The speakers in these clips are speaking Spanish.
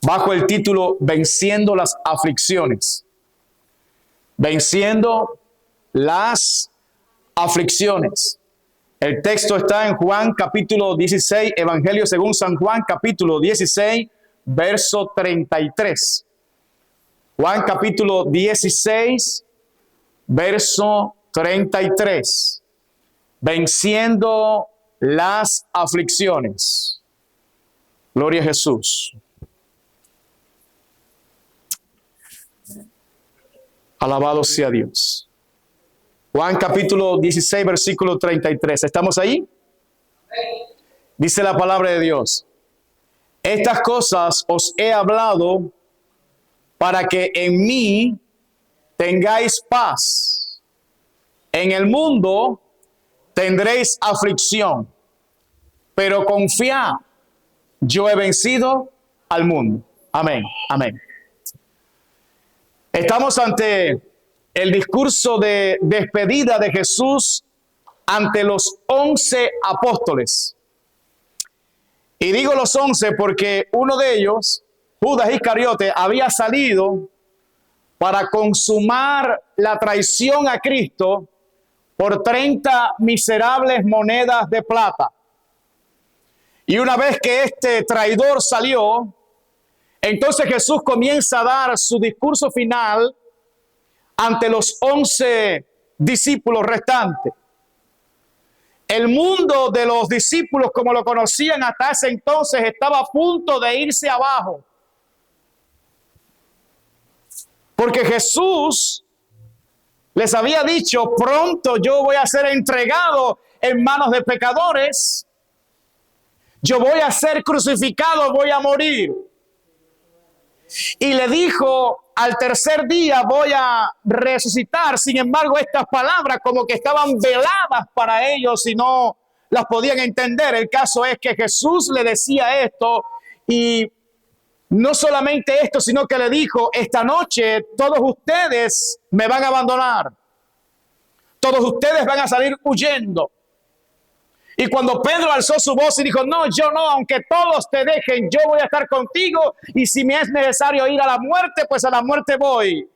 bajo el título Venciendo las aflicciones. Venciendo las aflicciones. El texto está en Juan capítulo 16, Evangelio según San Juan capítulo 16, verso 33. Juan capítulo 16, verso 33. Venciendo las aflicciones. Gloria a Jesús. Alabado sea Dios. Juan capítulo 16, versículo 33. ¿Estamos ahí? Dice la palabra de Dios. Estas cosas os he hablado para que en mí tengáis paz. En el mundo tendréis aflicción, pero confiad, yo he vencido al mundo. Amén, amén. Estamos ante el discurso de despedida de Jesús ante los 11 apóstoles. Y digo los 11 porque uno de ellos, Judas Iscariote, había salido para consumar la traición a Cristo por 30 miserables monedas de plata. Y una vez que este traidor salió, entonces Jesús comienza a dar su discurso final ante los 11 discípulos restantes. El mundo de los discípulos, como lo conocían hasta ese entonces, estaba a punto de irse abajo. Porque Jesús les había dicho, pronto yo voy a ser entregado en manos de pecadores. Yo voy a ser crucificado, voy a morir. Y le dijo, al tercer día voy a resucitar. Sin embargo, estas palabras como que estaban veladas para ellos y no las podían entender. El caso es que Jesús le decía esto y no solamente esto, sino que le dijo, esta noche todos ustedes me van a abandonar. Todos ustedes van a salir huyendo. Y cuando Pedro alzó su voz y dijo, no, yo no, aunque todos te dejen, yo voy a estar contigo. Y si me es necesario ir a la muerte, pues a la muerte voy.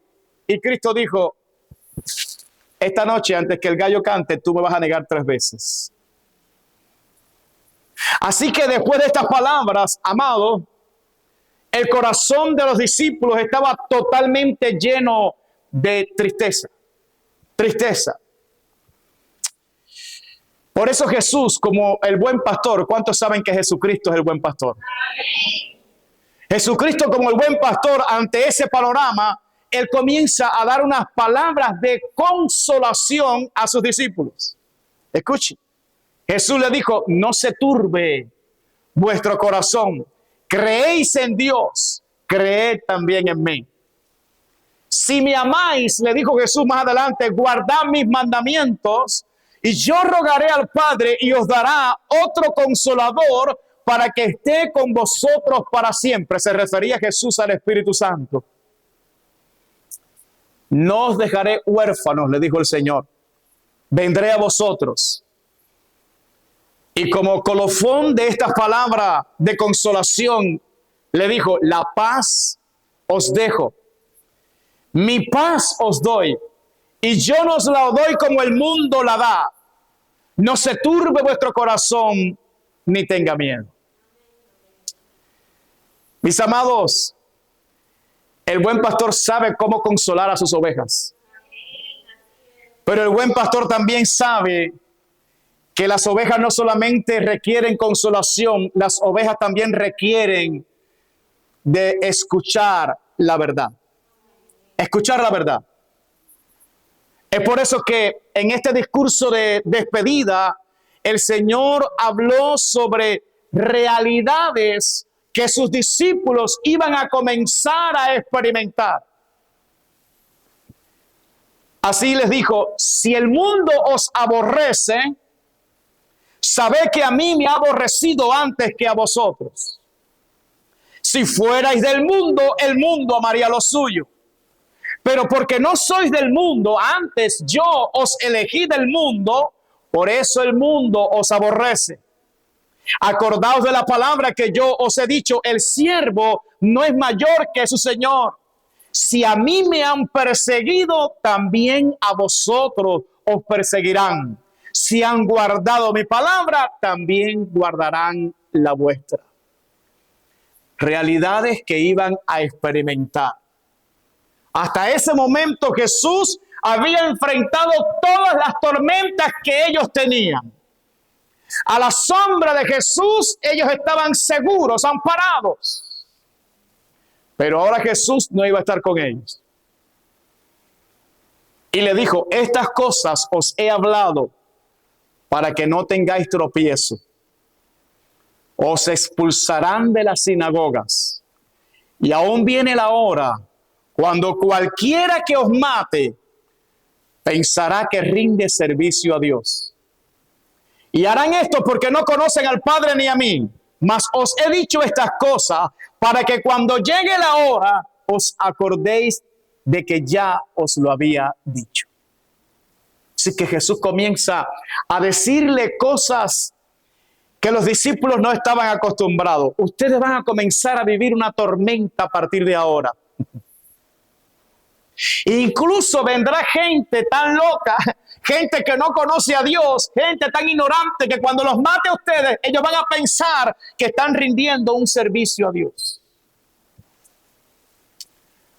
Y Cristo dijo, esta noche antes que el gallo cante, tú me vas a negar 3 veces. Así que después de estas palabras, amado, el corazón de los discípulos estaba totalmente lleno de tristeza. Tristeza. Por eso Jesús, como el buen pastor, ¿cuántos saben que Jesucristo es el buen pastor? Jesucristo, como el buen pastor, ante ese panorama, él comienza a dar unas palabras de consolación a sus discípulos. Escuchen, Jesús le dijo, no se turbe vuestro corazón, creéis en Dios, creed también en mí. Si me amáis, le dijo Jesús más adelante, guardad mis mandamientos, y yo rogaré al Padre y os dará otro consolador para que esté con vosotros para siempre. Se refería Jesús al Espíritu Santo. No os dejaré huérfanos, le dijo el Señor. Vendré a vosotros. Y como colofón de esta palabra de consolación, le dijo, la paz os dejo. Mi paz os doy. Y yo no os la doy como el mundo la da. No se turbe vuestro corazón, ni tenga miedo. Mis amados, el buen pastor sabe cómo consolar a sus ovejas. Pero el buen pastor también sabe que las ovejas no solamente requieren consolación, las ovejas también requieren de escuchar la verdad. Escuchar la verdad. Es por eso que en este discurso de despedida, el Señor habló sobre realidades que sus discípulos iban a comenzar a experimentar. Así les dijo, si el mundo os aborrece, sabed que a mí me ha aborrecido antes que a vosotros. Si fuerais del mundo, el mundo amaría lo suyo. Pero porque no sois del mundo, antes yo os elegí del mundo, por eso el mundo os aborrece. Acordaos de la palabra que yo os he dicho, el siervo no es mayor que su señor. Si a mí me han perseguido, también a vosotros os perseguirán. Si han guardado mi palabra, también guardarán la vuestra. Realidades que iban a experimentar. Hasta ese momento Jesús había enfrentado todas las tormentas que ellos tenían. A la sombra de Jesús ellos estaban seguros, amparados. Pero ahora Jesús no iba a estar con ellos. Y le dijo, estas cosas os he hablado para que no tengáis tropiezo. Os expulsarán de las sinagogas. Y aún viene la hora cuando cualquiera que os mate pensará que rinde servicio a Dios. Y harán esto porque no conocen al Padre ni a mí. Mas os he dicho estas cosas para que cuando llegue la hora os acordéis de que ya os lo había dicho. Así que Jesús comienza a decirle cosas que los discípulos no estaban acostumbrados. Ustedes van a comenzar a vivir una tormenta a partir de ahora. Incluso vendrá gente tan loca, gente que no conoce a Dios, gente tan ignorante que cuando los mate a ustedes, ellos van a pensar que están rindiendo un servicio a Dios.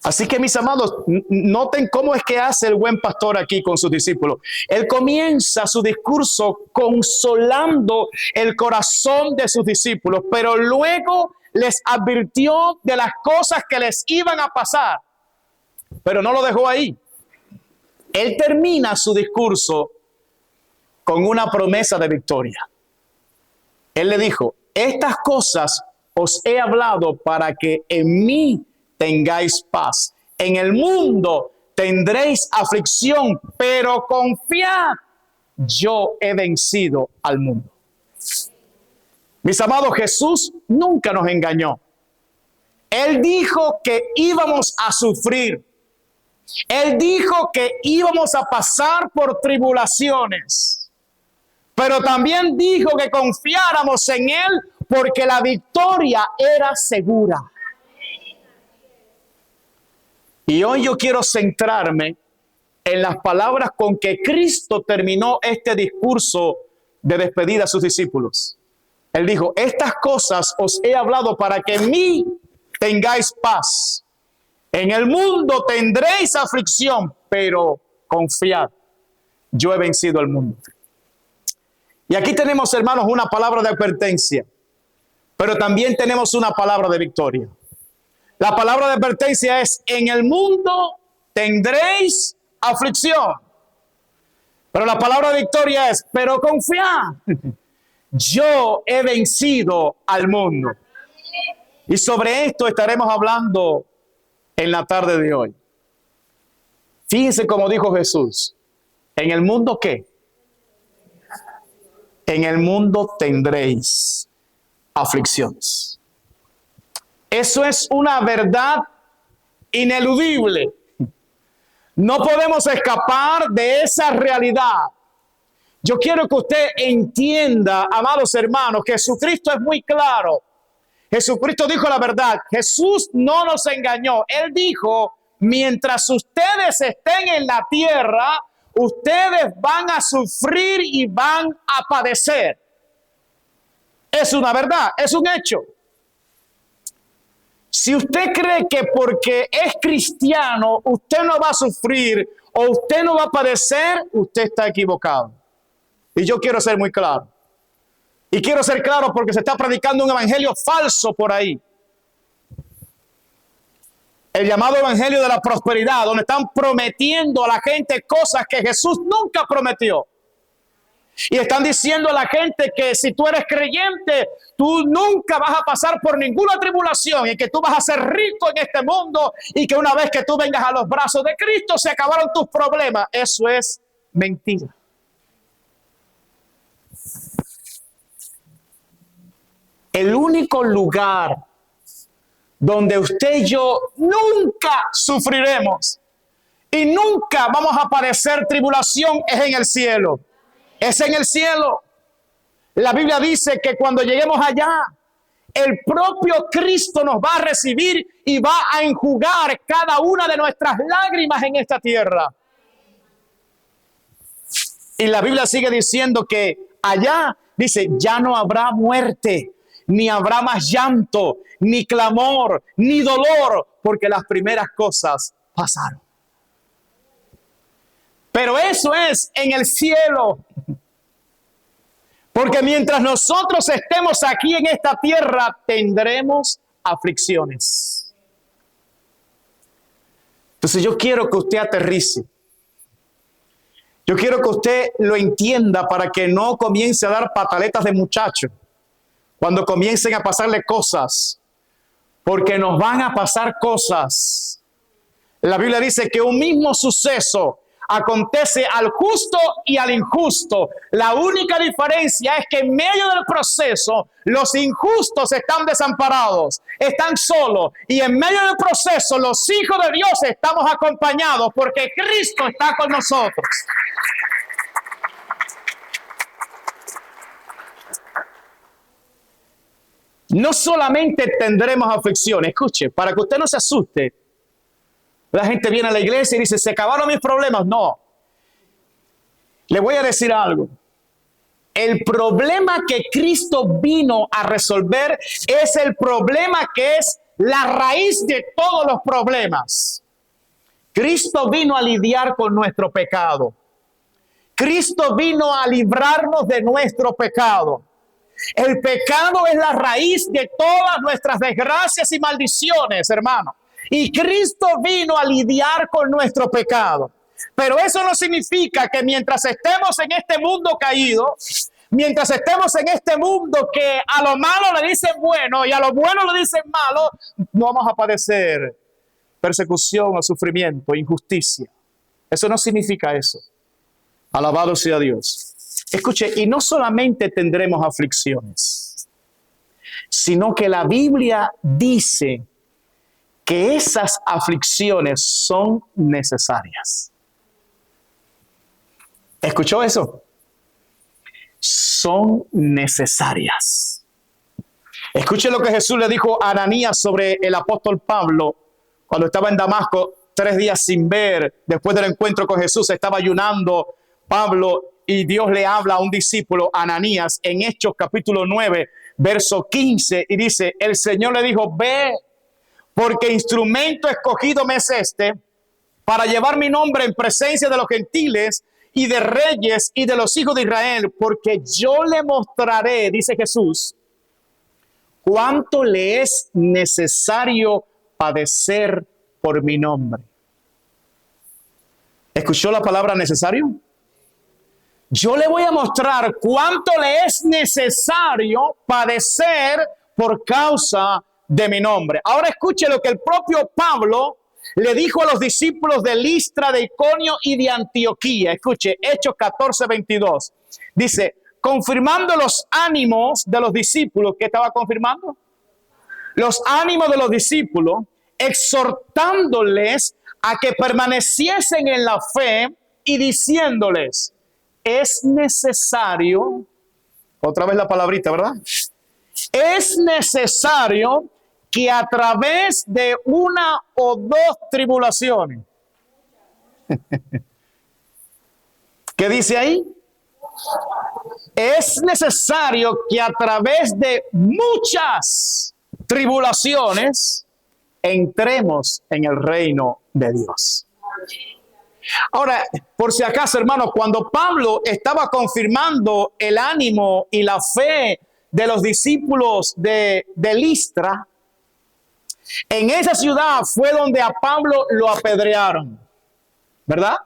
Así que mis amados, noten cómo es que hace el buen pastor aquí con sus discípulos. Él comienza su discurso consolando el corazón de sus discípulos, pero luego les advirtió de las cosas que les iban a pasar. Pero no lo dejó ahí. Él termina su discurso con una promesa de victoria. Él le dijo, estas cosas os he hablado para que en mí tengáis paz. En el mundo tendréis aflicción, pero confiad, yo he vencido al mundo. Mis amados, Jesús nunca nos engañó. Él dijo que íbamos a sufrir. Él dijo que íbamos a pasar por tribulaciones, pero también dijo que confiáramos en Él porque la victoria era segura. Y hoy yo quiero centrarme en las palabras con que Cristo terminó este discurso de despedida a sus discípulos. Él dijo, estas cosas os he hablado para que en mí tengáis paz. En el mundo tendréis aflicción, pero confiad, yo he vencido al mundo. Y aquí tenemos, hermanos, una palabra de advertencia, pero también tenemos una palabra de victoria. La palabra de advertencia es, en el mundo tendréis aflicción. Pero la palabra de victoria es, pero confiad, yo he vencido al mundo. Y sobre esto estaremos hablando en la tarde de hoy. Fíjense cómo dijo Jesús. ¿En el mundo qué? En el mundo tendréis aflicciones. Eso es una verdad ineludible. No podemos escapar de esa realidad. Yo quiero que usted entienda, amados hermanos, que Jesucristo es muy claro. Jesucristo dijo la verdad. Jesús no nos engañó. Él dijo, mientras ustedes estén en la tierra, ustedes van a sufrir y van a padecer. Es una verdad, es un hecho. Si usted cree que porque es cristiano usted no va a sufrir o usted no va a padecer, usted está equivocado. Y yo quiero ser muy claro. Y quiero ser claro porque se está predicando un evangelio falso por ahí. El llamado evangelio de la prosperidad, donde están prometiendo a la gente cosas que Jesús nunca prometió. Y están diciendo a la gente que si tú eres creyente, tú nunca vas a pasar por ninguna tribulación y que tú vas a ser rico en este mundo y que una vez que tú vengas a los brazos de Cristo se acabaron tus problemas. Eso es mentira. El único lugar donde usted y yo nunca sufriremos y nunca vamos a padecer tribulación es en el cielo. Es en el cielo. La Biblia dice que cuando lleguemos allá, el propio Cristo nos va a recibir y va a enjugar cada una de nuestras lágrimas en esta tierra. Y la Biblia sigue diciendo que allá, dice, ya no habrá muerte, ni habrá más llanto, ni clamor, ni dolor, porque las primeras cosas pasaron. Pero eso es en el cielo. Porque mientras nosotros estemos aquí en esta tierra, tendremos aflicciones. Entonces yo quiero que usted aterrice. Yo quiero que usted lo entienda para que no comience a dar pataletas de muchacho cuando comiencen a pasarle cosas. Porque nos van a pasar cosas. La Biblia dice que un mismo suceso acontece al justo y al injusto. La única diferencia es que en medio del proceso los injustos están desamparados, están solos, y en medio del proceso los hijos de Dios estamos acompañados porque Cristo está con nosotros. No solamente tendremos aflicciones, escuche, para que usted no se asuste. La gente viene a la iglesia y dice, ¿se acabaron mis problemas? No. Le voy a decir algo. El problema que Cristo vino a resolver es el problema que es la raíz de todos los problemas. Cristo vino a lidiar con nuestro pecado. Cristo vino a librarnos de nuestro pecado. El pecado es la raíz de todas nuestras desgracias y maldiciones, hermano. Y Cristo vino a lidiar con nuestro pecado. Pero eso no significa que mientras estemos en este mundo caído, mientras estemos en este mundo que a lo malo le dicen bueno y a lo bueno le dicen malo, no vamos a padecer persecución o sufrimiento, injusticia. Eso no significa eso. Alabado sea Dios. Escuche, y no solamente tendremos aflicciones, sino que la Biblia dice que esas aflicciones son necesarias. ¿Escuchó eso? Son necesarias. Escuche lo que Jesús le dijo a Ananías sobre el apóstol Pablo cuando estaba en Damasco 3 días sin ver. Después del encuentro con Jesús estaba ayunando Pablo y Dios le habla a un discípulo, Ananías, en Hechos capítulo 9, verso 15, y dice, el Señor le dijo, ve, porque instrumento escogido me es este, para llevar mi nombre en presencia de los gentiles y de reyes y de los hijos de Israel, porque yo le mostraré, dice Jesús, cuánto le es necesario padecer por mi nombre. ¿Escuchó la palabra necesario? Yo le voy a mostrar cuánto le es necesario padecer por causa de mi nombre. Ahora escuche lo que el propio Pablo le dijo a los discípulos de Listra, de Iconio y de Antioquía. Escuche, Hechos 14:22. Dice, confirmando los ánimos de los discípulos. ¿Qué estaba confirmando? Los ánimos de los discípulos, exhortándoles a que permaneciesen en la fe y diciéndoles, es necesario, otra vez la palabrita, ¿verdad? Es necesario que a través de una o dos tribulaciones. ¿Qué dice ahí? Es necesario que a través de muchas tribulaciones entremos en el reino de Dios. Ahora, por si acaso, hermano, cuando Pablo estaba confirmando el ánimo y la fe de los discípulos de Listra, en esa ciudad fue donde a Pablo lo apedrearon, ¿verdad?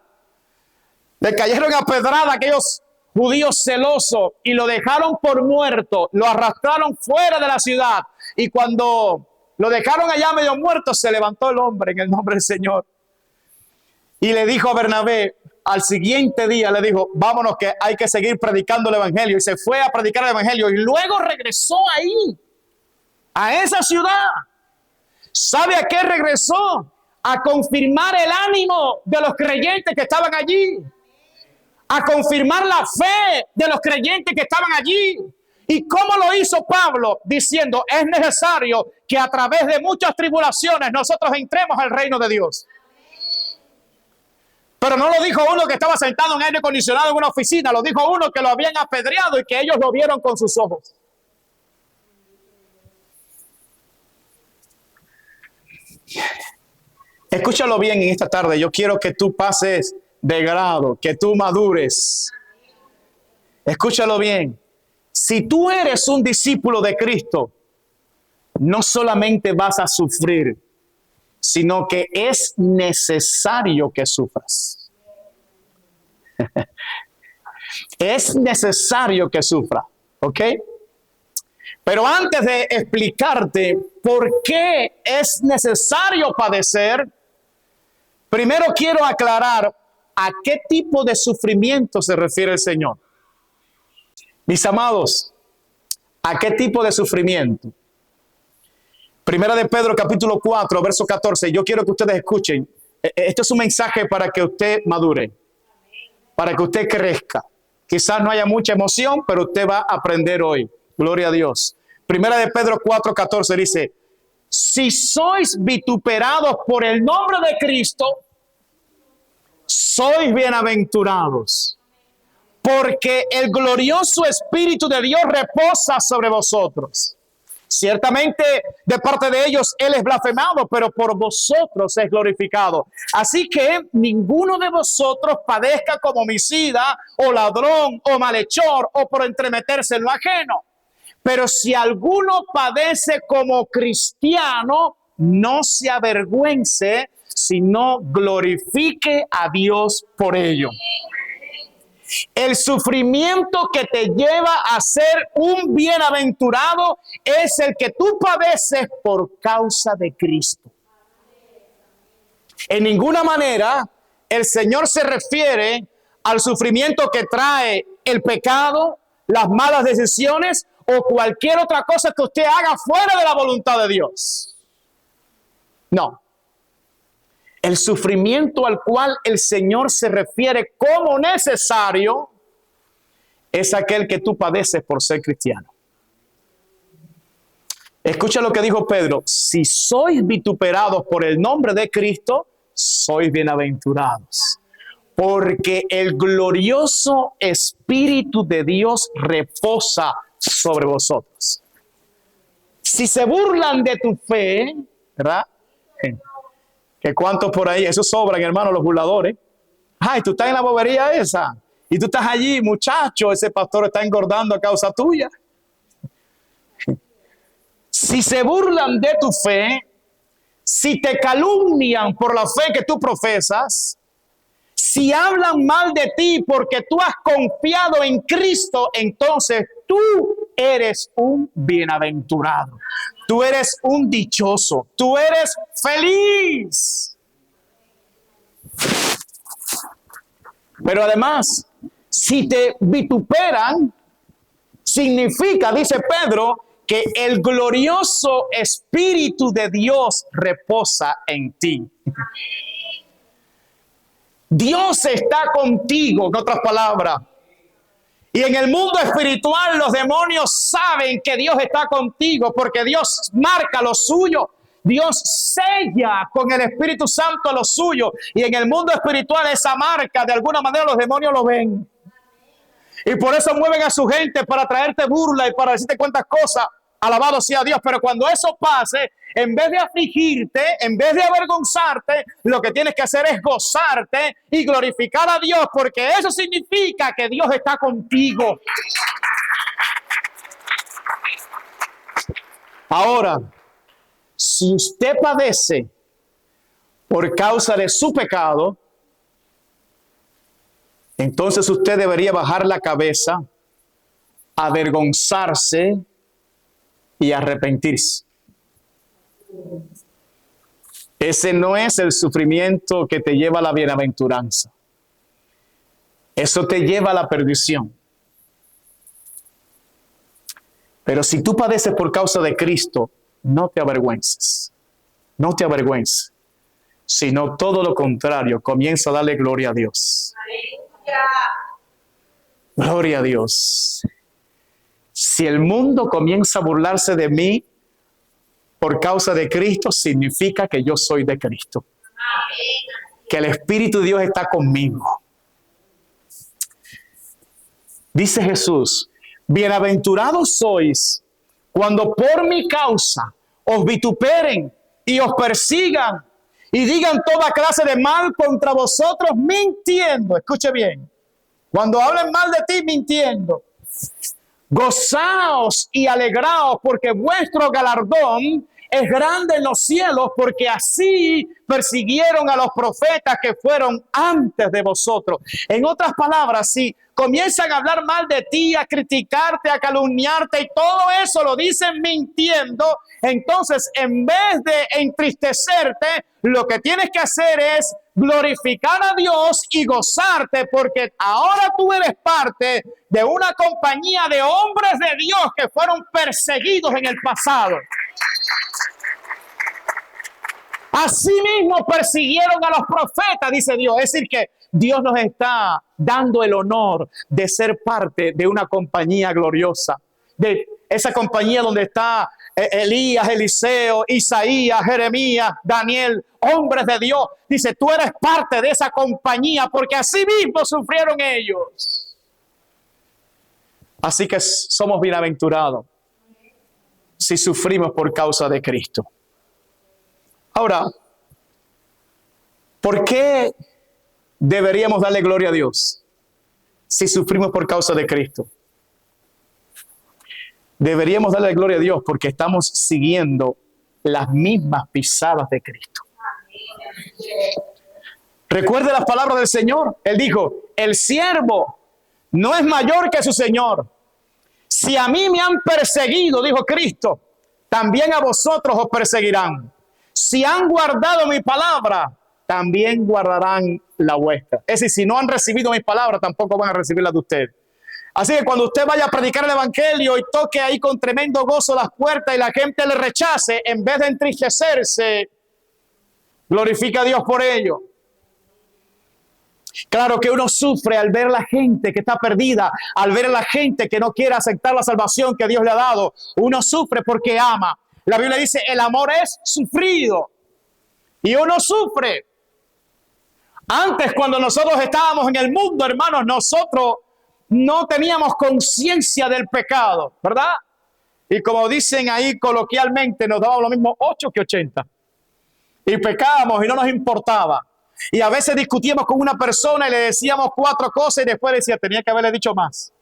Le cayeron a pedrada aquellos judíos celosos y lo dejaron por muerto, lo arrastraron fuera de la ciudad, y cuando lo dejaron allá medio muerto, se levantó el hombre en el nombre del Señor. Y le dijo a Bernabé, al siguiente día le dijo, vámonos que hay que seguir predicando el evangelio. Y se fue a predicar el evangelio y luego regresó ahí, a esa ciudad. ¿Sabe a qué regresó? A confirmar el ánimo de los creyentes que estaban allí. a confirmar la fe de los creyentes que estaban allí. ¿Y cómo lo hizo Pablo? Diciendo, es necesario que a través de muchas tribulaciones nosotros entremos al reino de Dios. Pero no lo dijo uno que estaba sentado en aire acondicionado en una oficina, lo dijo uno que lo habían apedreado y que ellos lo vieron con sus ojos. Escúchalo bien en esta tarde. Yo quiero que tú pases de grado, que tú madures. Escúchalo bien. Si tú eres un discípulo de Cristo, no solamente vas a sufrir, sino que es necesario que sufras. Es necesario que sufras, ¿ok? Pero antes de explicarte por qué es necesario padecer, primero quiero aclarar a qué tipo de sufrimiento se refiere el Señor. Mis amados, ¿a qué tipo de sufrimiento? Primera de Pedro, capítulo 4, verso 14. Yo quiero que ustedes escuchen. Esto es un mensaje para que usted madure, para que usted crezca. Quizás no haya mucha emoción, pero usted va a aprender hoy. Gloria a Dios. Primera de Pedro 4, 14 dice, si sois vituperados por el nombre de Cristo, sois bienaventurados, porque el glorioso Espíritu de Dios reposa sobre vosotros. Ciertamente de parte de ellos Él es blasfemado, pero por vosotros es glorificado. Así que ninguno de vosotros padezca como homicida, o ladrón, o malhechor, o por entremeterse en lo ajeno. Pero si alguno padece como cristiano, no se avergüence, sino glorifique a Dios por ello. El sufrimiento que te lleva a ser un bienaventurado es el que tú padeces por causa de Cristo. En ninguna manera el Señor se refiere al sufrimiento que trae el pecado, las malas decisiones o cualquier otra cosa que usted haga fuera de la voluntad de Dios. No. El sufrimiento al cual el Señor se refiere como necesario es aquel que tú padeces por ser cristiano. Escucha lo que dijo Pedro. Si sois vituperados por el nombre de Cristo, sois bienaventurados. Porque el glorioso Espíritu de Dios reposa sobre vosotros. Si se burlan de tu fe, ¿verdad? Que cuántos por ahí, eso sobran, hermano, los burladores. Ay, tú estás en la bobería esa. Y tú estás allí, muchacho, ese pastor está engordando a causa tuya. Si se burlan de tu fe, si te calumnian por la fe que tú profesas, si hablan mal de ti porque tú has confiado en Cristo, entonces tú eres un bienaventurado. Tú eres un dichoso. Tú eres feliz. Pero además, si te vituperan, significa, dice Pedro, que el glorioso Espíritu de Dios reposa en ti. Dios está contigo, en otras palabras. Y en el mundo espiritual los demonios saben que Dios está contigo porque Dios marca lo suyo. Dios sella con el Espíritu Santo lo suyo. Y en el mundo espiritual esa marca, de alguna manera los demonios lo ven. Y por eso mueven a su gente para traerte burla y para decirte cuántas cosas. Alabado sea Dios. Pero cuando eso pase, en vez de afligirte, en vez de avergonzarte, lo que tienes que hacer es gozarte y glorificar a Dios, porque eso significa que Dios está contigo. Ahora, si usted padece por causa de su pecado, entonces usted debería bajar la cabeza, avergonzarse y arrepentirse. Ese no es el sufrimiento que te lleva a la bienaventuranza. Eso te lleva a la perdición. Pero si tú padeces por causa de Cristo, no te avergüences. No te avergüences. Sino todo lo contrario, comienza a darle gloria a Dios. Gloria a Dios. Si el mundo comienza a burlarse de mí por causa de Cristo, significa que yo soy de Cristo. Que el Espíritu de Dios está conmigo. Dice Jesús, bienaventurados sois cuando por mi causa os vituperen y os persigan y digan toda clase de mal contra vosotros mintiendo. Escuche bien. Cuando hablen mal de ti mintiendo, gozaos y alegraos porque vuestro galardón es grande en los cielos, porque así persiguieron a los profetas que fueron antes de vosotros. En otras palabras, si comienzan a hablar mal de ti, a criticarte, a calumniarte y todo eso lo dicen mintiendo, entonces en vez de entristecerte, lo que tienes que hacer es glorificar a Dios y gozarte, porque ahora tú eres parte de una compañía de hombres de Dios que fueron perseguidos en el pasado. Asimismo persiguieron a los profetas, dice Dios. Es decir, que Dios nos está dando el honor de ser parte de una compañía gloriosa. De esa compañía donde está Elías, Eliseo, Isaías, Jeremías, Daniel, hombres de Dios. Dice, tú eres parte de esa compañía porque así mismo sufrieron ellos. Así que somos bienaventurados si sufrimos por causa de Cristo. Ahora, ¿por qué deberíamos darle gloria a Dios si sufrimos por causa de Cristo? Deberíamos darle gloria a Dios porque estamos siguiendo las mismas pisadas de Cristo. Recuerde las palabras del Señor. Él dijo, el siervo no es mayor que su Señor. Si a mí me han perseguido, dijo Cristo, también a vosotros os perseguirán. Si han guardado mi palabra, también guardarán la vuestra. Es decir, si no han recibido mi palabra, tampoco van a recibir la de usted. Así que cuando usted vaya a predicar el evangelio y toque ahí con tremendo gozo las puertas y la gente le rechace, en vez de entristecerse, glorifica a Dios por ello. Claro que uno sufre al ver a la gente que está perdida, al ver a la gente que no quiere aceptar la salvación que Dios le ha dado. Uno sufre porque ama. La Biblia dice, el amor es sufrido. Y uno sufre. Antes, cuando nosotros estábamos en el mundo, hermanos, nosotros no teníamos conciencia del pecado, ¿verdad? Y como dicen ahí coloquialmente, nos daba lo mismo 8 que 80. Y pecábamos y no nos importaba. Y a veces discutíamos con una persona y le decíamos 4 cosas y después decía, tenía que haberle dicho más.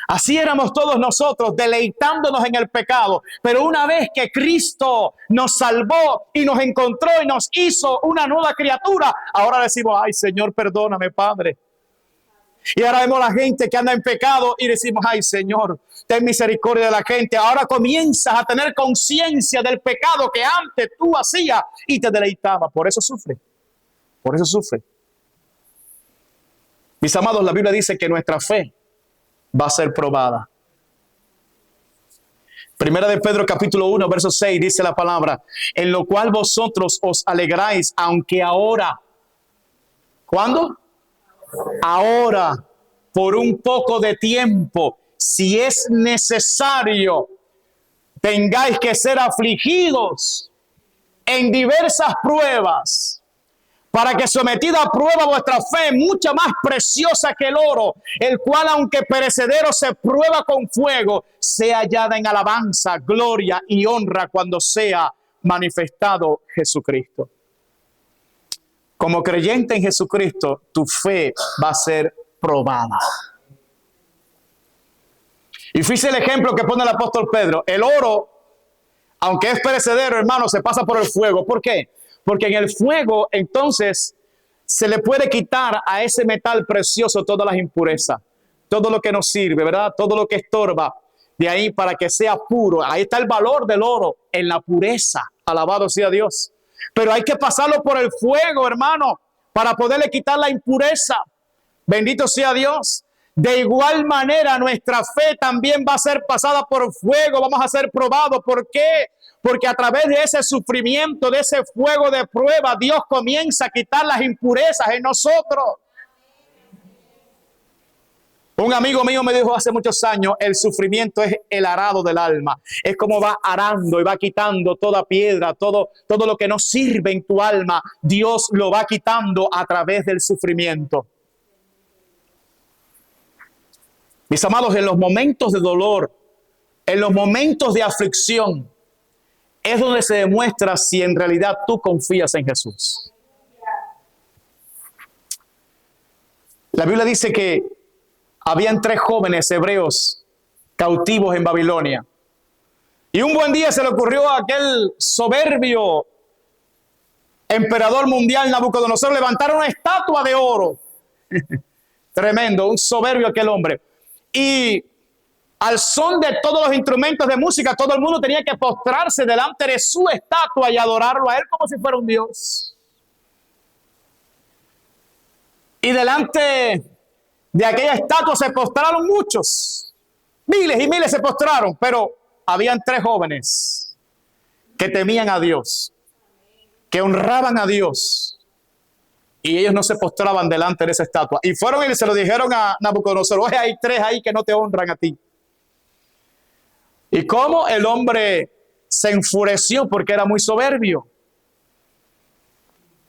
Así éramos todos nosotros, deleitándonos en el pecado. Pero una vez que Cristo nos salvó y nos encontró y nos hizo una nueva criatura, ahora decimos, ay Señor, perdóname, Padre. Y ahora vemos a la gente que anda en pecado y decimos, ay Señor, ten misericordia de la gente. Ahora comienzas a tener conciencia del pecado que antes tú hacías y te deleitabas. Por eso sufre. Por eso sufre. Mis amados, la Biblia dice que nuestra fe va a ser probada. Primera de Pedro capítulo 1, verso 6 dice la palabra, en lo cual vosotros os alegráis, aunque ahora. ¿Cuándo? Ahora, por un poco de tiempo, si es necesario, tengáis que ser afligidos en diversas pruebas, para que sometida a prueba vuestra fe, mucha más preciosa que el oro, el cual aunque perecedero se prueba con fuego, sea hallada en alabanza, gloria y honra cuando sea manifestado Jesucristo. Como creyente en Jesucristo, tu fe va a ser probada. Y fíjese el ejemplo que pone el apóstol Pedro. El oro, aunque es perecedero, hermano, se pasa por el fuego. ¿Por qué? Porque en el fuego, entonces, se le puede quitar a ese metal precioso todas las impurezas, todo lo que nos sirve, ¿verdad? Todo lo que estorba, de ahí para que sea puro. Ahí está el valor del oro, en la pureza. Alabado sea Dios. Pero hay que pasarlo por el fuego, hermano, para poderle quitar la impureza. Bendito sea Dios. De igual manera, nuestra fe también va a ser pasada por fuego. Vamos a ser probados. ¿Por qué? Porque a través de ese sufrimiento, de ese fuego de prueba, Dios comienza a quitar las impurezas en nosotros. Un amigo mío me dijo hace muchos años, el sufrimiento es el arado del alma. Es como va arando y va quitando toda piedra, todo lo que no sirve en tu alma. Dios lo va quitando a través del sufrimiento. Mis amados, en los momentos de dolor, en los momentos de aflicción, es donde se demuestra si en realidad tú confías en Jesús. La Biblia dice que habían 3 jóvenes hebreos cautivos en Babilonia. Y un buen día se le ocurrió a aquel soberbio emperador mundial Nabucodonosor levantar una estatua de oro. Tremendo, un soberbio aquel hombre. Y al son de todos los instrumentos de música, todo el mundo tenía que postrarse delante de su estatua y adorarlo a él como si fuera un dios. Y delante de aquella estatua se postraron muchos. Miles y miles se postraron, pero habían 3 jóvenes que temían a Dios, que honraban a Dios. Y ellos no se postraban delante de esa estatua. Y fueron y se lo dijeron a Nabucodonosor: oye, hay 3 ahí que no te honran a ti. Y cómo el hombre se enfureció porque era muy soberbio.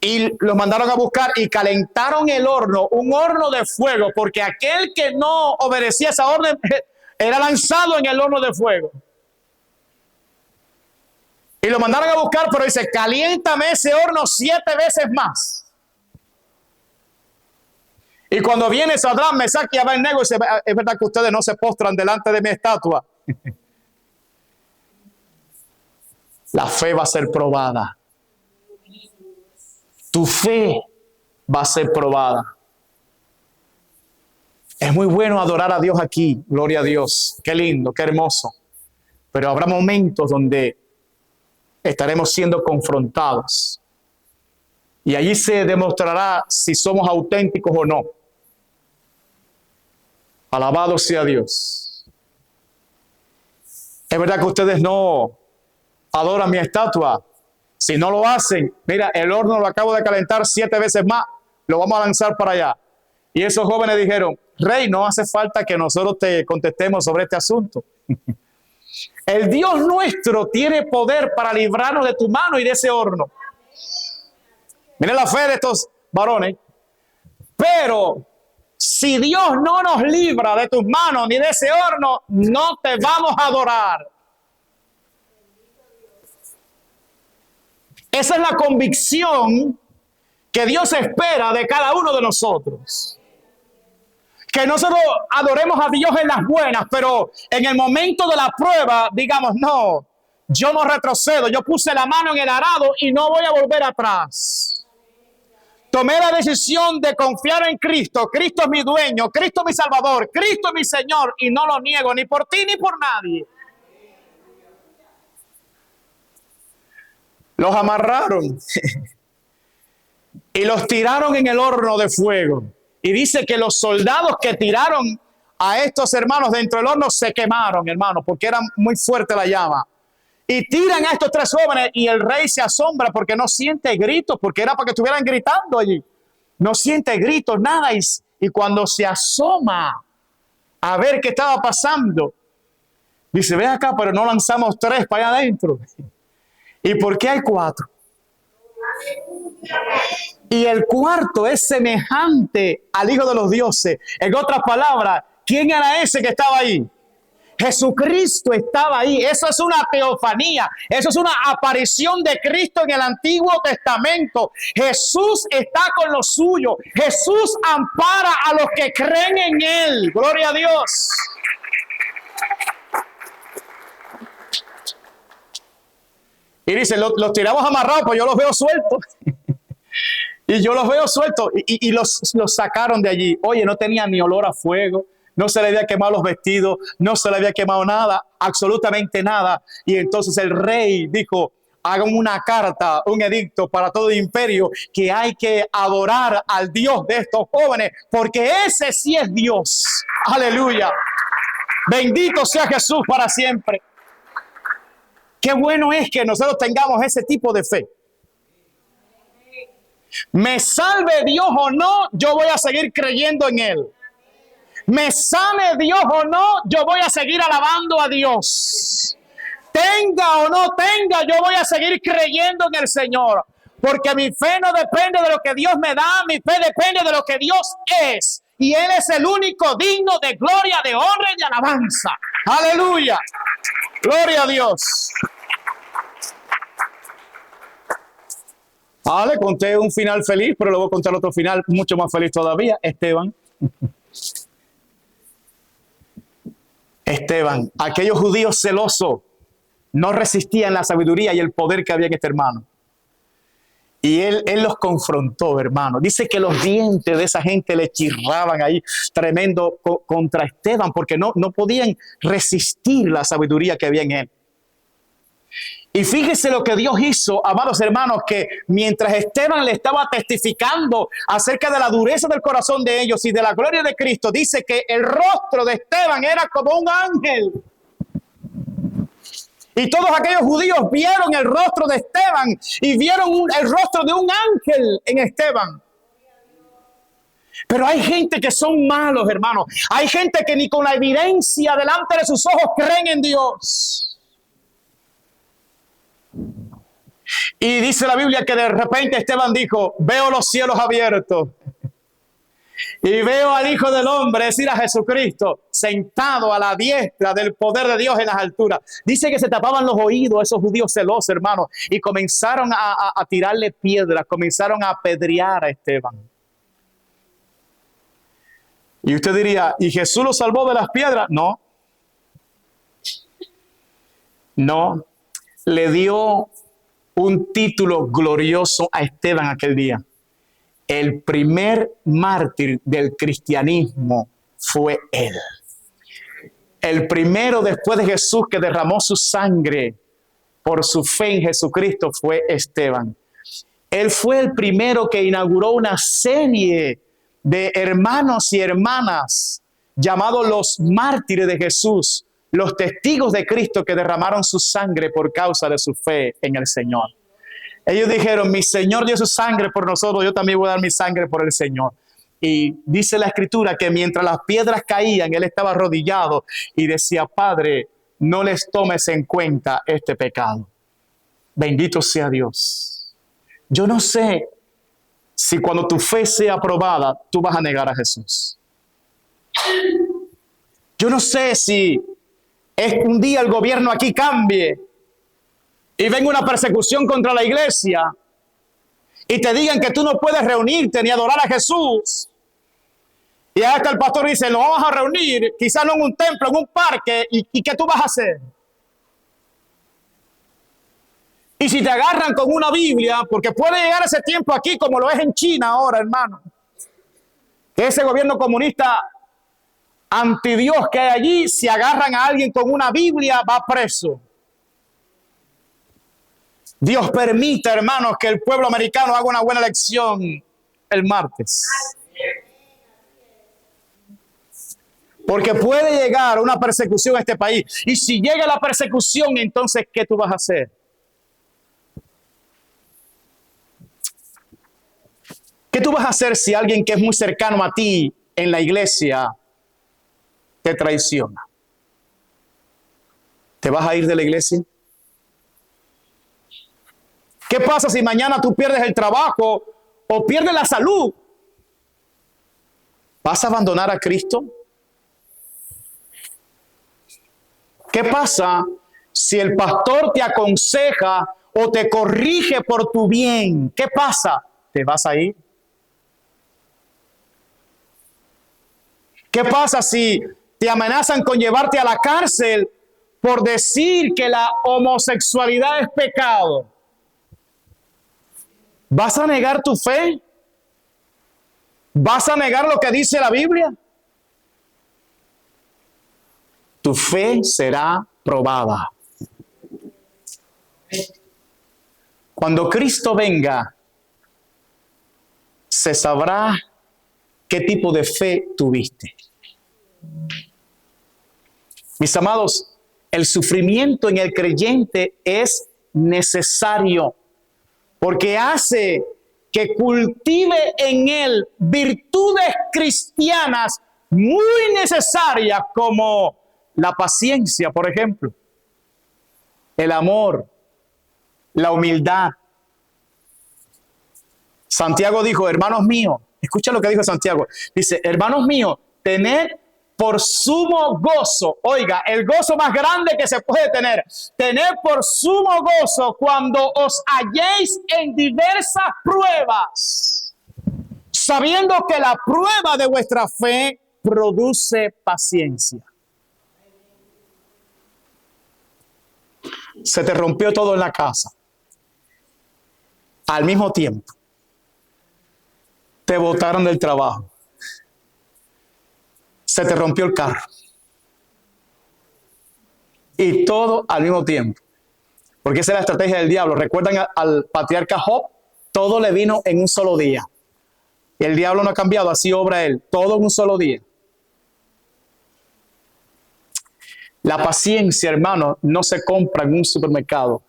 Y los mandaron a buscar y calentaron el horno, un horno de fuego, porque aquel que no obedecía esa orden era lanzado en el horno de fuego. Y lo mandaron a buscar, pero dice: caliéntame ese horno 7 veces más. Y cuando viene Sadrach, Mesach y Abednego, dice: es verdad que ustedes no se postran delante de mi estatua. La fe va a ser probada. Tu fe va a ser probada. Es muy bueno adorar a Dios aquí. Gloria a Dios. Qué lindo, qué hermoso. Pero habrá momentos donde estaremos siendo confrontados. Y allí se demostrará si somos auténticos o no. Alabado sea Dios. Es verdad que ustedes no adoran mi estatua. Si no lo hacen, mira, el horno lo acabo de calentar 7 veces más, lo vamos a lanzar para allá. Y esos jóvenes dijeron: Rey, no hace falta que nosotros te contestemos sobre este asunto. El Dios nuestro tiene poder para librarnos de tu mano y de ese horno. Miren la fe de estos varones. Pero si Dios no nos libra de tus manos ni de ese horno, no te vamos a adorar. Esa es la convicción que Dios espera de cada uno de nosotros. Que nosotros adoremos a Dios en las buenas, pero en el momento de la prueba digamos: no, yo no retrocedo, yo puse la mano en el arado y no voy a volver atrás. Tomé la decisión de confiar en Cristo. Cristo es mi dueño, Cristo es mi Salvador, Cristo es mi Señor, y no lo niego ni por ti ni por nadie. Los amarraron y los tiraron en el horno de fuego. Y dice que los soldados que tiraron a estos hermanos dentro del horno se quemaron, hermanos, porque era muy fuerte la llama. Y tiran a estos 3 jóvenes y el rey se asombra porque no siente gritos, porque era para que estuvieran gritando allí. No siente gritos, nada. Y cuando se asoma a ver qué estaba pasando, dice: ve acá, pero no lanzamos 3 para allá adentro. ¿Y por qué hay 4? Y el cuarto es semejante al Hijo de los Dioses. En otras palabras, ¿quién era ese que estaba ahí? Jesucristo estaba ahí. Eso es una teofanía. Eso es una aparición de Cristo en el Antiguo Testamento. Jesús está con los suyos. Jesús ampara a los que creen en Él. Gloria a Dios. Y dice: los tiramos amarrados, pues yo los veo sueltos. Y yo los veo sueltos. Y los sacaron de allí. Oye, no tenía ni olor a fuego. No se le había quemado los vestidos. No se le había quemado nada. Absolutamente nada. Y entonces el rey dijo: hagan una carta, un edicto para todo el imperio, que hay que adorar al Dios de estos jóvenes, porque ese sí es Dios. Aleluya. Bendito sea Jesús para siempre. Qué bueno es que nosotros tengamos ese tipo de fe. Me salve Dios o no, yo voy a seguir creyendo en Él. Me sane Dios o no, yo voy a seguir alabando a Dios. Tenga o no tenga, yo voy a seguir creyendo en el Señor. Porque mi fe no depende de lo que Dios me da, mi fe depende de lo que Dios es. Y Él es el único digno de gloria, de honra y de alabanza. Aleluya. Gloria a Dios. Le conté un final feliz, pero le voy a contar otro final mucho más feliz todavía. Esteban, aquellos judíos celosos no resistían la sabiduría y el poder que había en este hermano. Y él los confrontó, hermano. Dice que los dientes de esa gente le chirraban ahí tremendo contra Esteban, porque no podían resistir la sabiduría que había en él. Y fíjese lo que Dios hizo, amados hermanos, que mientras Esteban le estaba testificando acerca de la dureza del corazón de ellos y de la gloria de Cristo, dice que el rostro de Esteban era como un ángel. Y todos aquellos judíos vieron el rostro de Esteban y vieron el rostro de un ángel en Esteban. Pero hay gente que son malos, hermanos. Hay gente que ni con la evidencia delante de sus ojos creen en Dios. Y dice la Biblia que de repente Esteban dijo, veo los cielos abiertos y veo al Hijo del Hombre, es decir, a Jesucristo, sentado a la diestra del poder de Dios en las alturas. Dice que se tapaban los oídos esos judíos celosos, hermanos, y comenzaron a tirarle piedras, comenzaron a apedrear a Esteban. Y usted diría, ¿y Jesús lo salvó de las piedras? No. No. Le dio un título glorioso a Esteban aquel día. El primer mártir del cristianismo fue él. El primero después de Jesús que derramó su sangre por su fe en Jesucristo fue Esteban. Él fue el primero que inauguró una serie de hermanos y hermanas llamados los mártires de Jesús, los testigos de Cristo que derramaron su sangre por causa de su fe en el Señor. Ellos dijeron, mi Señor dio su sangre por nosotros, yo también voy a dar mi sangre por el Señor. Y dice la Escritura que mientras las piedras caían, él estaba arrodillado y decía, Padre, no les tomes en cuenta este pecado. Bendito sea Dios. Yo no sé si cuando tu fe sea aprobada, tú vas a negar a Jesús. Yo no sé si es que un día el gobierno aquí cambie y venga una persecución contra la iglesia y te digan que tú no puedes reunirte ni adorar a Jesús. Y hasta el pastor dice, nos vamos a reunir, quizás no en un templo, en un parque, ¿y qué tú vas a hacer? Y si te agarran con una Biblia, porque puede llegar ese tiempo aquí como lo es en China ahora, hermano, que ese gobierno comunista anti Dios que hay allí, si agarran a alguien con una Biblia, va preso. Dios permita, hermanos, que el pueblo americano haga una buena elección el martes. Porque puede llegar una persecución a este país. Y si llega la persecución, entonces, ¿qué tú vas a hacer? ¿Qué tú vas a hacer si alguien que es muy cercano a ti en la iglesia te traiciona? ¿Te vas a ir de la iglesia? ¿Qué pasa si mañana tú pierdes el trabajo o pierdes la salud? ¿Vas a abandonar a Cristo? ¿Qué pasa si el pastor te aconseja o te corrige por tu bien? ¿Qué pasa? ¿Te vas a ir? ¿Qué pasa si te amenazan con llevarte a la cárcel por decir que la homosexualidad es pecado? ¿Vas a negar tu fe? ¿Vas a negar lo que dice la Biblia? Tu fe será probada. Cuando Cristo venga, se sabrá qué tipo de fe tuviste. Mis amados, el sufrimiento en el creyente es necesario porque hace que cultive en él virtudes cristianas muy necesarias como la paciencia, por ejemplo, el amor, la humildad. Santiago dijo, hermanos míos, escucha lo que dijo Santiago, dice, hermanos míos, tened por sumo gozo, oiga, el gozo más grande que se puede tener, tened por sumo gozo cuando os halléis en diversas pruebas, sabiendo que la prueba de vuestra fe produce paciencia. Se te rompió todo en la casa. Al mismo tiempo, te botaron del trabajo. Se te rompió el carro. Y todo al mismo tiempo. Porque esa es la estrategia del diablo. ¿Recuerdan al patriarca Job? Todo le vino en un solo día. Y el diablo no ha cambiado, así obra él. Todo en un solo día. La paciencia, hermano, no se compra en un supermercado.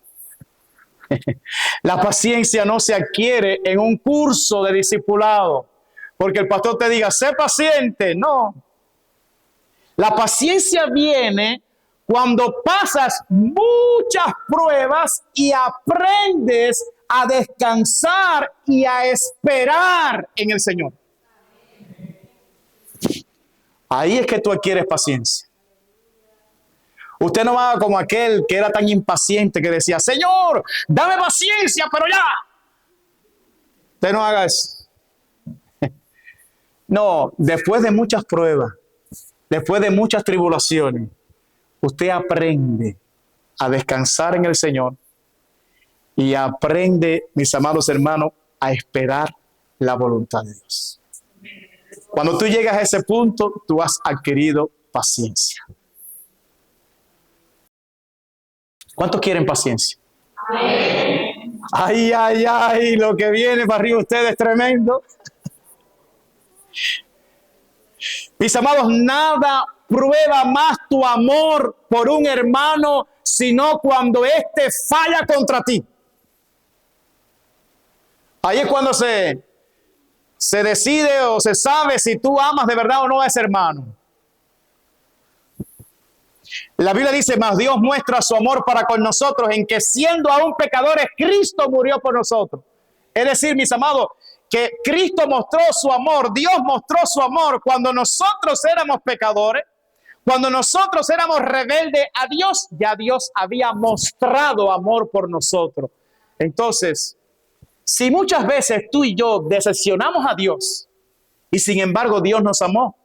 La paciencia no se adquiere en un curso de discipulado. Porque el pastor te diga, sé paciente. No. La paciencia viene cuando pasas muchas pruebas y aprendes a descansar y a esperar en el Señor. Ahí es que tú adquieres paciencia. Usted no va como aquel que era tan impaciente que decía, Señor, dame paciencia, pero ya. Usted no haga eso. No, después de muchas pruebas, después de muchas tribulaciones, usted aprende a descansar en el Señor y aprende, mis amados hermanos, a esperar la voluntad de Dios. Cuando tú llegas a ese punto, tú has adquirido paciencia. ¿Cuántos quieren paciencia? Amén. Ay, ay, ay, lo que viene para arriba ustedes es tremendo. Mis amados, nada prueba más tu amor por un hermano, sino cuando éste falla contra ti. Ahí es cuando se decide o se sabe si tú amas de verdad o no a ese hermano. La Biblia dice, mas Dios muestra su amor para con nosotros en que siendo aún pecadores, Cristo murió por nosotros. Es decir, mis amados, que Cristo mostró su amor, Dios mostró su amor cuando nosotros éramos pecadores, cuando nosotros éramos rebeldes a Dios, ya Dios había mostrado amor por nosotros. Entonces, si muchas veces tú y yo decepcionamos a Dios y sin embargo Dios nos amó,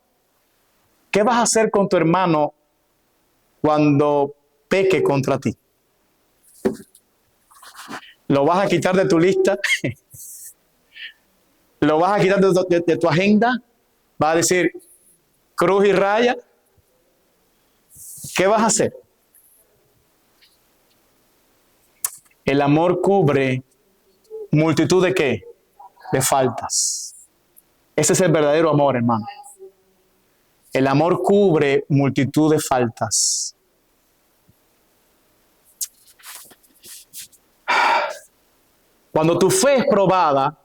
¿qué vas a hacer con tu hermano cuando peque contra ti? ¿Lo vas a quitar de tu lista? ¿Lo vas a quitar de tu agenda? ¿Vas a decir cruz y raya? ¿Qué vas a hacer? El amor cubre multitud de ¿qué? De faltas. Ese es el verdadero amor, hermano. El amor cubre multitud de faltas. Cuando tu fe es probada,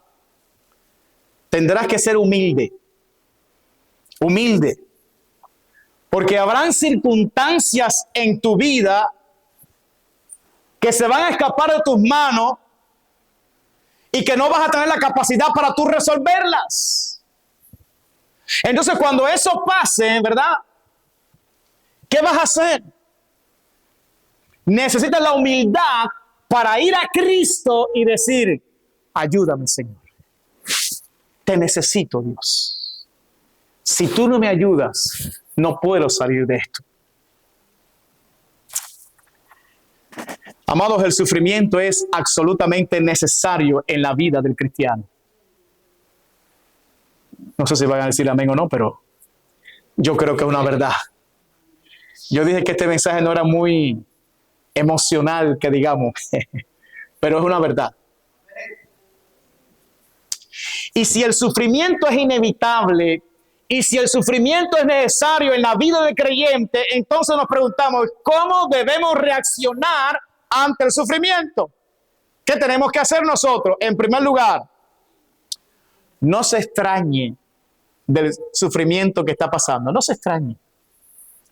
tendrás que ser humilde. Humilde. Porque habrán circunstancias en tu vida que se van a escapar de tus manos y que no vas a tener la capacidad para tú resolverlas. Entonces, cuando eso pase, ¿verdad? ¿Qué vas a hacer? Necesitas la humildad para ir a Cristo y decir, ayúdame, Señor. Te necesito, Dios. Si tú no me ayudas, no puedo salir de esto. Amados, el sufrimiento es absolutamente necesario en la vida del cristiano. No sé si van a decir amén o no, pero yo creo que es una verdad. Yo dije que este mensaje no era muy emocional, que digamos, pero es una verdad. Y si el sufrimiento es inevitable, y si el sufrimiento es necesario en la vida del creyente, entonces nos preguntamos, ¿cómo debemos reaccionar ante el sufrimiento? ¿Qué tenemos que hacer nosotros? En primer lugar, no se extrañe del sufrimiento que está pasando. No se extrañe.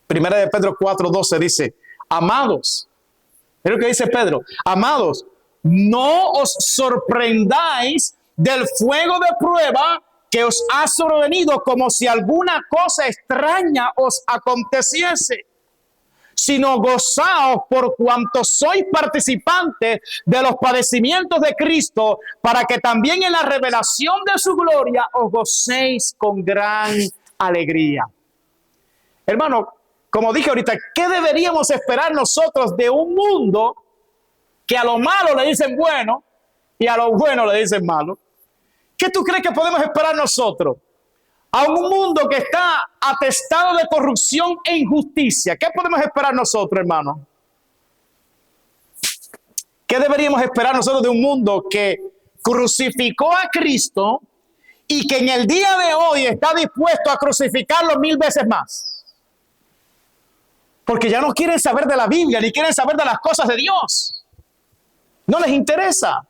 Primera de Pedro 4:12 dice, amados, es lo que dice Pedro, amados, no os sorprendáis del fuego de prueba que os ha sobrevenido como si alguna cosa extraña os aconteciese, sino gozaos por cuanto sois participantes de los padecimientos de Cristo, para que también en la revelación de su gloria os gocéis con gran alegría. Hermano, como dije ahorita, ¿qué deberíamos esperar nosotros de un mundo que a lo malo le dicen bueno y a lo bueno le dicen malo? ¿Qué tú crees que podemos esperar nosotros? A un mundo que está atestado de corrupción e injusticia. ¿Qué podemos esperar nosotros, hermano? ¿Qué deberíamos esperar nosotros de un mundo que crucificó a Cristo y que en el día de hoy está dispuesto a crucificarlo 1000 veces más? Porque ya no quieren saber de la Biblia, ni quieren saber de las cosas de Dios. No les interesa.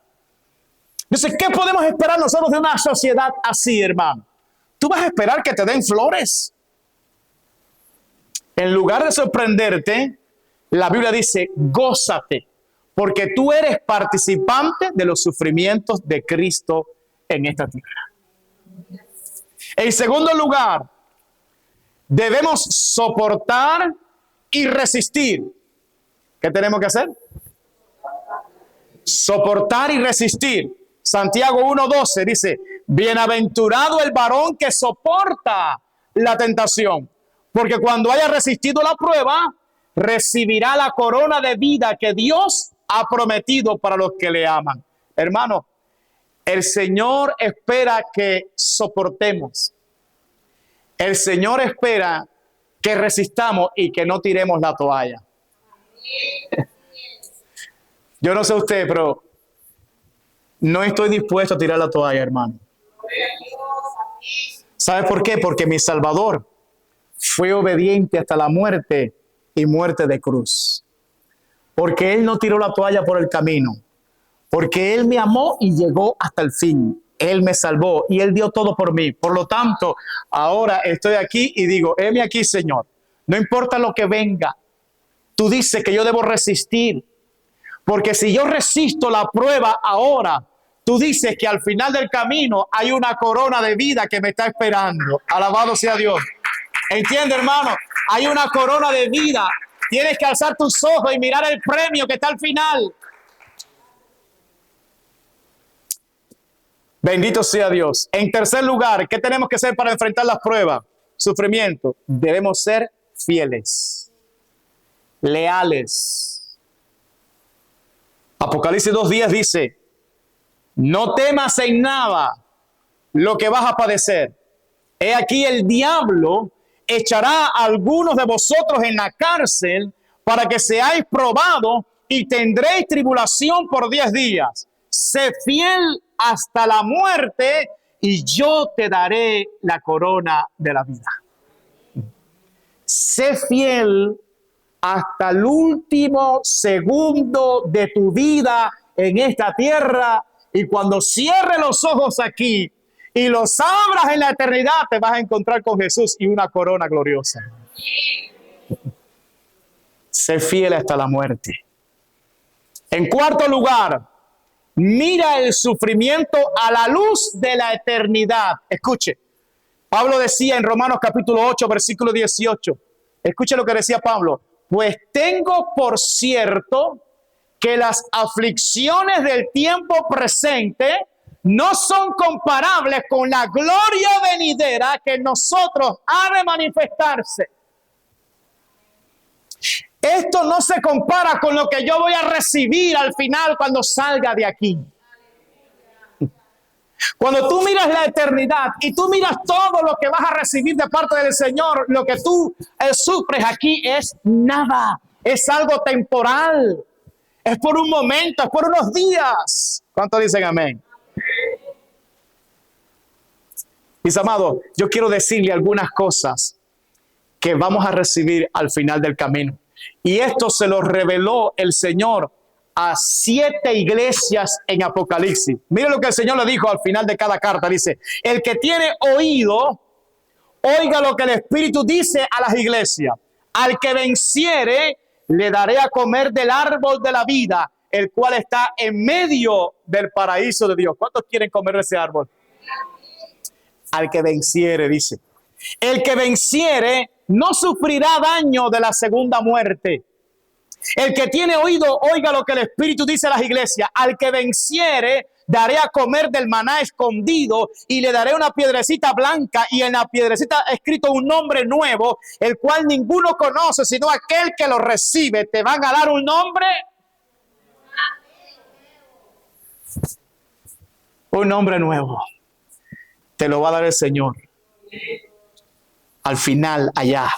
Entonces, ¿qué podemos esperar nosotros de una sociedad así, hermano? ¿Tú vas a esperar que te den flores? En lugar de sorprenderte, la Biblia dice, gózate, porque tú eres participante de los sufrimientos de Cristo en esta tierra. En segundo lugar, debemos soportar y resistir. ¿Qué tenemos que hacer? Soportar y resistir. Santiago 1:12 dice, bienaventurado el varón que soporta la tentación, porque cuando haya resistido la prueba, recibirá la corona de vida que Dios ha prometido para los que le aman. Hermano, el Señor espera que soportemos. El Señor espera que resistamos y que no tiremos la toalla. Yo no sé usted, pero no estoy dispuesto a tirar la toalla, hermano. ¿Sabe por qué? Porque mi Salvador fue obediente hasta la muerte y muerte de cruz. Porque Él no tiró la toalla por el camino. Porque Él me amó y llegó hasta el fin. Él me salvó y Él dio todo por mí. Por lo tanto, ahora estoy aquí y digo, heme aquí, Señor. No importa lo que venga. Tú dices que yo debo resistir. Porque si yo resisto la prueba ahora, tú dices que al final del camino hay una corona de vida que me está esperando. Alabado sea Dios. ¿Entiende, hermano? Hay una corona de vida. Tienes que alzar tus ojos y mirar el premio que está al final. Bendito sea Dios. En tercer lugar, ¿qué tenemos que hacer para enfrentar las pruebas? Sufrimiento. Debemos ser fieles, leales. Apocalipsis 2:10 dice, no temas en nada lo que vas a padecer. He aquí el diablo echará a algunos de vosotros en la cárcel para que seáis probados y tendréis tribulación por 10 días. Sé fiel hasta la muerte y yo te daré la corona de la vida. Sé fiel hasta el último segundo de tu vida en esta tierra, y cuando cierres los ojos aquí y los abras en la eternidad, te vas a encontrar con Jesús y una corona gloriosa. Sé fiel hasta la muerte. En cuarto lugar, mira el sufrimiento a la luz de la eternidad. Escuche, Pablo decía en Romanos capítulo 8, versículo 18. Escuche lo que decía Pablo. Pues tengo por cierto que las aflicciones del tiempo presente no son comparables con la gloria venidera que en nosotros ha de manifestarse. Esto no se compara con lo que yo voy a recibir al final cuando salga de aquí. Cuando tú miras la eternidad y tú miras todo lo que vas a recibir de parte del Señor, lo que tú sufres aquí es nada, es algo temporal, es por un momento, es por unos días. ¿Cuántos dicen amén? Mis amados, yo quiero decirle algunas cosas que vamos a recibir al final del camino. Y esto se lo reveló el Señor a 7 iglesias en Apocalipsis. Mire lo que el Señor le dijo al final de cada carta. Dice, el que tiene oído, Oiga lo que el Espíritu dice a las iglesias. Al que venciere, le daré a comer del árbol de la vida, el cual está en medio del paraíso de Dios. ¿Cuántos quieren comer de ese árbol? Al que venciere, dice. El que venciere no sufrirá daño de la segunda muerte. El que tiene oído, oiga lo que el Espíritu dice a las iglesias. Al que venciere, daré a comer del maná escondido y le daré una piedrecita blanca y en la piedrecita escrito un nombre nuevo, el cual ninguno conoce, sino aquel que lo recibe. Te van a dar un nombre. Un nombre nuevo. Te lo va a dar el Señor. Al final, allá.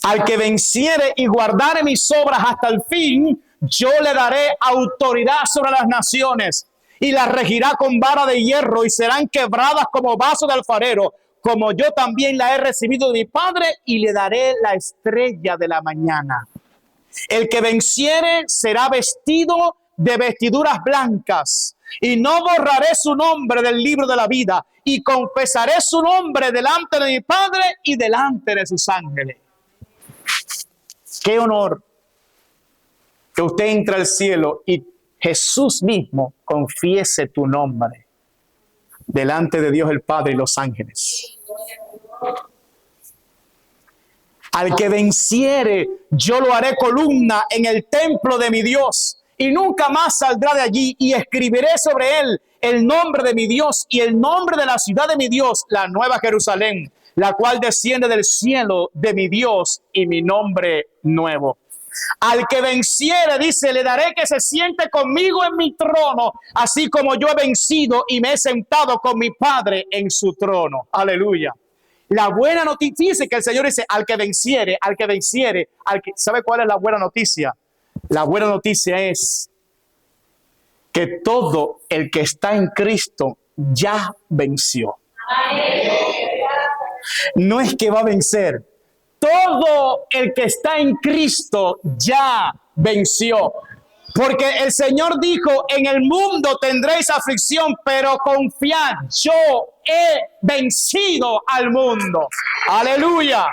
Al que venciere y guardare mis obras hasta el fin, yo le daré autoridad sobre las naciones y las regirá con vara de hierro y serán quebradas como vaso de alfarero, como yo también la he recibido de mi Padre, y le daré la estrella de la mañana. El que venciere será vestido de vestiduras blancas y no borraré su nombre del libro de la vida y confesaré su nombre delante de mi Padre y delante de sus ángeles. Qué honor que usted entre al cielo y Jesús mismo confiese tu nombre delante de Dios el Padre y los ángeles. Al que venciere, yo lo haré columna en el templo de mi Dios y nunca más saldrá de allí, y escribiré sobre él el nombre de mi Dios y el nombre de la ciudad de mi Dios, la nueva Jerusalén, la cual desciende del cielo de mi Dios, y mi nombre nuevo. Al que venciere, dice, le daré que se siente conmigo en mi trono, así como yo he vencido y me he sentado con mi Padre en su trono. Aleluya. La buena noticia, dice que el Señor dice, al que venciere, ¿sabe cuál es la buena noticia? La buena noticia es que todo el que está en Cristo ya venció. No es que va a vencer. Todo el que está en Cristo ya venció. Porque el Señor dijo, en el mundo tendréis aflicción, pero confiad, yo he vencido al mundo. Aleluya.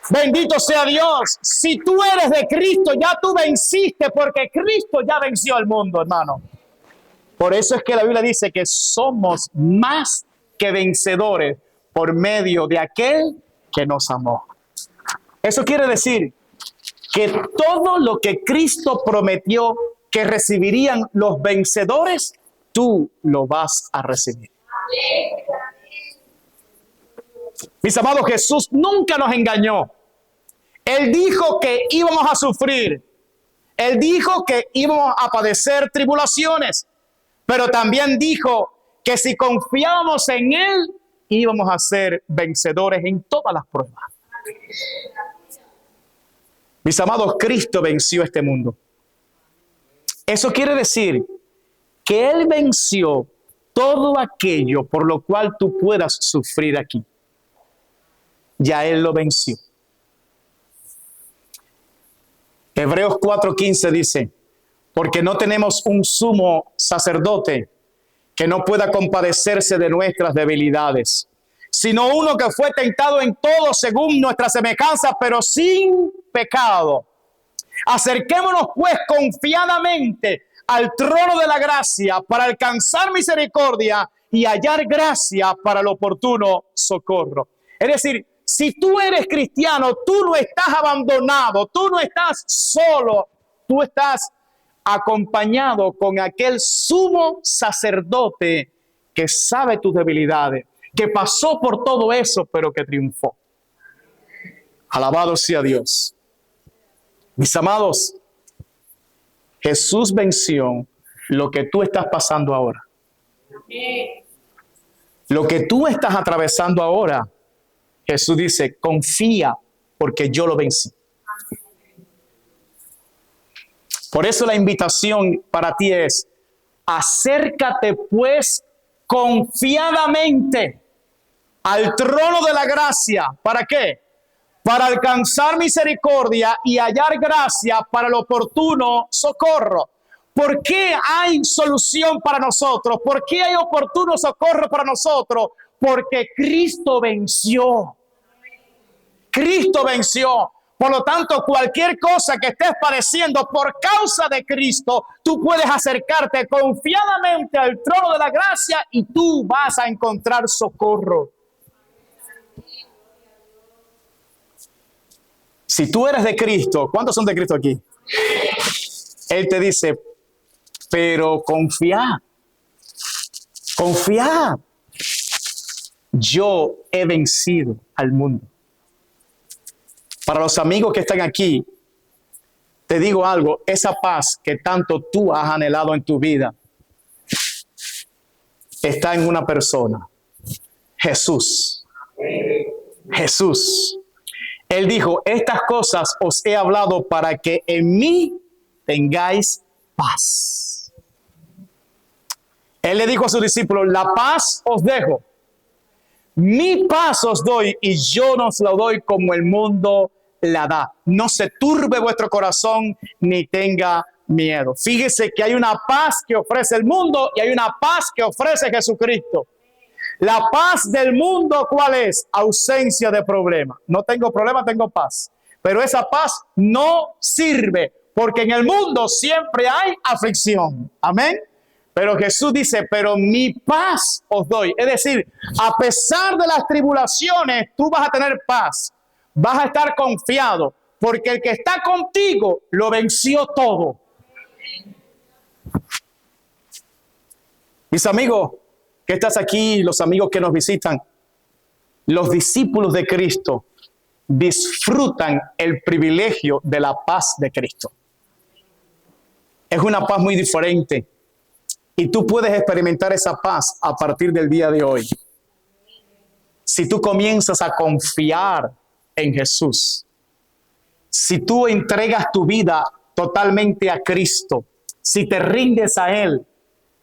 Bendito sea Dios. Si tú eres de Cristo, ya tú venciste, porque Cristo ya venció al mundo, hermano. Por eso es que la Biblia dice que somos más que vencedores por medio de aquel que nos amó. Eso quiere decir que todo lo que Cristo prometió que recibirían los vencedores, tú lo vas a recibir. Mis amados, Jesús nunca nos engañó. Él dijo que íbamos a sufrir. Él dijo que íbamos a padecer tribulaciones. Pero también dijo que si confiábamos en Él, íbamos a ser vencedores en todas las pruebas. Mis amados, Cristo venció este mundo. Eso quiere decir que Él venció todo aquello por lo cual tú puedas sufrir aquí. Ya Él lo venció. Hebreos 4:15 dice, porque no tenemos un sumo sacerdote que no pueda compadecerse de nuestras debilidades, sino uno que fue tentado en todo según nuestra semejanza, pero sin pecado. Acerquémonos pues confiadamente al trono de la gracia para alcanzar misericordia y hallar gracia para el oportuno socorro. Es decir, si tú eres cristiano, tú no estás abandonado, tú no estás solo, tú estás acompañado con aquel sumo sacerdote que sabe tus debilidades, que pasó por todo eso, pero que triunfó. Alabado sea Dios. Mis amados, Jesús venció lo que tú estás pasando ahora. Lo que tú estás atravesando ahora, Jesús dice, confía porque yo lo vencí. Por eso la invitación para ti es, acércate pues confiadamente al trono de la gracia. ¿Para qué? Para alcanzar misericordia y hallar gracia para el oportuno socorro. ¿Por qué hay solución para nosotros? ¿Por qué hay oportuno socorro para nosotros? porque Cristo venció. Cristo venció. Por lo tanto, cualquier cosa que estés padeciendo por causa de Cristo, tú puedes acercarte confiadamente al trono de la gracia y tú vas a encontrar socorro. Si tú eres de Cristo, ¿cuántos son de Cristo aquí? Él te dice, pero confía, confía. Yo he vencido al mundo. Para los amigos que están aquí, te digo algo, esa paz que tanto tú has anhelado en tu vida, está en una persona, Jesús. Jesús. Él dijo, estas cosas os he hablado para que en mí tengáis paz. Él le dijo a sus discípulos, la paz os dejo. Mi paz os doy y yo no os la doy como el mundo la da. No se turbe vuestro corazón ni tenga miedo. Fíjese que hay una paz que ofrece el mundo y hay una paz que ofrece Jesucristo. La paz del mundo, ¿cuál es? Ausencia de problema. No tengo problema, tengo paz. Pero esa paz no sirve porque en el mundo siempre hay aflicción. Amén. Pero Jesús dice, pero mi paz os doy. Es decir, a pesar de las tribulaciones, tú vas a tener paz. Vas a estar confiado, porque el que está contigo lo venció todo. Mis amigos que estás aquí, los amigos que nos visitan, los discípulos de Cristo disfrutan el privilegio de la paz de Cristo. Es una paz muy diferente. Y tú puedes experimentar esa paz a partir del día de hoy. Si tú comienzas a confiar en Jesús, si tú entregas tu vida totalmente a Cristo, si te rindes a Él,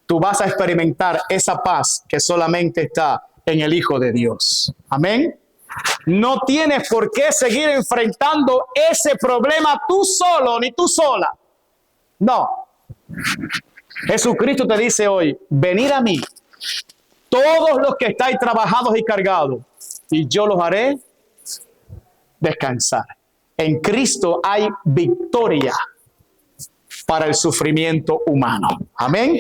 tú vas a experimentar esa paz que solamente está en el Hijo de Dios. Amén. No tienes por qué seguir enfrentando ese problema tú solo ni tú sola. No. Jesucristo te dice hoy, venid a mí, todos los que estáis trabajados y cargados, y yo los haré descansar. En Cristo hay victoria para el sufrimiento humano. Amén.